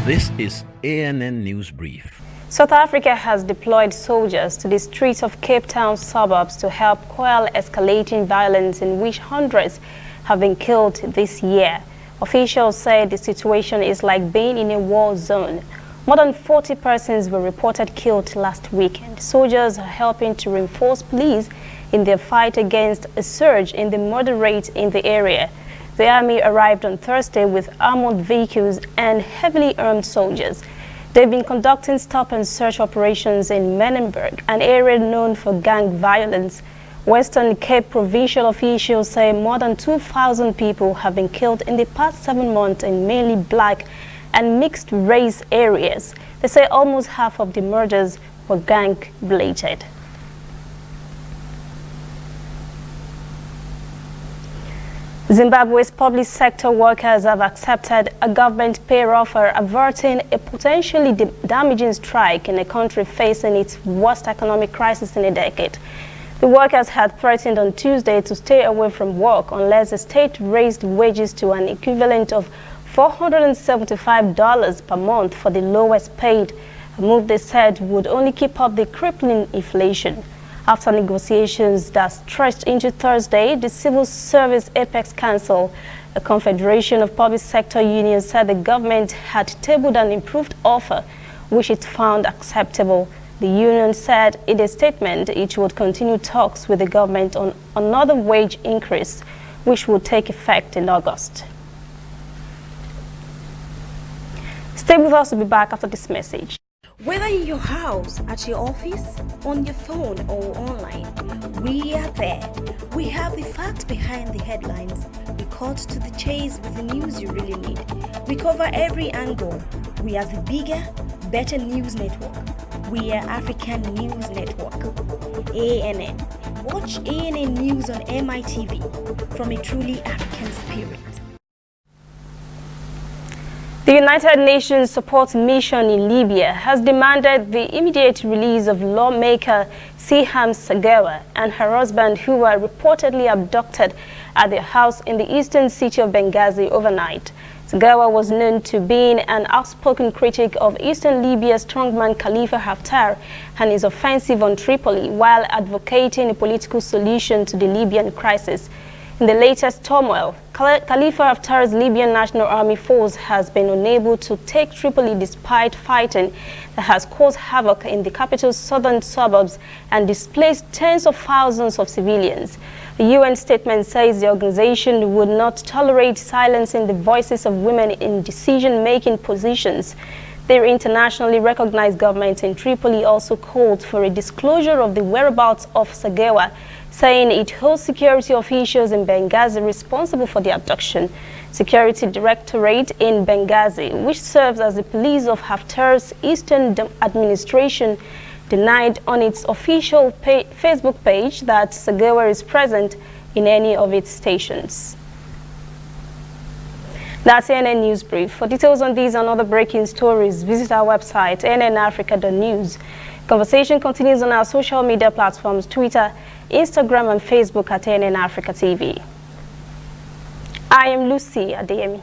This is ANN News Brief. South Africa has deployed soldiers to the streets of Cape Town suburbs to help quell escalating violence in which hundreds have been killed this year. Officials say the situation is like being in a war zone. More than 40 persons were reported killed last weekend. Soldiers are helping to reinforce police in their fight against a surge in the murder rate in the area. The army arrived on Thursday with armored vehicles and heavily armed soldiers. They've been conducting stop and search operations in Menenberg, an area known for gang violence. Western Cape provincial officials say more than 2,000 people have been killed in the past 7 months in mainly black and mixed race areas. They say almost half of the murders were gang-related. Zimbabwe's public sector workers have accepted a government payroll for averting a potentially damaging strike in a country facing its worst economic crisis in a decade. The workers had threatened on Tuesday to stay away from work unless the state raised wages to an equivalent of $475 per month for the lowest paid, a move they said would only keep up the crippling inflation. After negotiations that stretched into Thursday, the Civil Service Apex Council, a confederation of public sector unions, said the government had tabled an improved offer, which it found acceptable. The union said in a statement it would continue talks with the government on another wage increase, which would take effect in August. Stay with us, we'll be back after this message. Whether in your house, at your office, on your phone or online, we are there. We have the facts behind the headlines. We cut to the chase with the news you really need. We cover every angle. We are the bigger, better news network. We are African News Network. ANN. Watch ANN News on MITV from a truly African spirit. The United Nations Support Mission in Libya has demanded the immediate release of lawmaker Siham Sagewa and her husband, who were reportedly abducted at their house in the eastern city of Benghazi overnight. Sagewa was known to being an outspoken critic of eastern Libya's strongman Khalifa Haftar and his offensive on Tripoli, while advocating a political solution to the Libyan crisis. In the latest turmoil, Khalifa Haftar's Libyan National Army force has been unable to take Tripoli despite fighting that has caused havoc in the capital's southern suburbs and displaced tens of thousands of civilians. The UN statement says the organization would not tolerate silencing the voices of women in decision-making positions. Their internationally recognized government in Tripoli also called for a disclosure of the whereabouts of Sagewa, saying it holds security officials in Benghazi responsible for the abduction. Security Directorate in Benghazi, which serves as the police of Haftar's eastern administration, denied on its official Facebook page that Sagewa is present in any of its stations. That's ANN News Brief. For details on these and other breaking stories, visit our website, annafrica.news. Conversation continues on our social media platforms, Twitter, Instagram, and Facebook at ANN Africa TV. I am Lucy Adeyemi.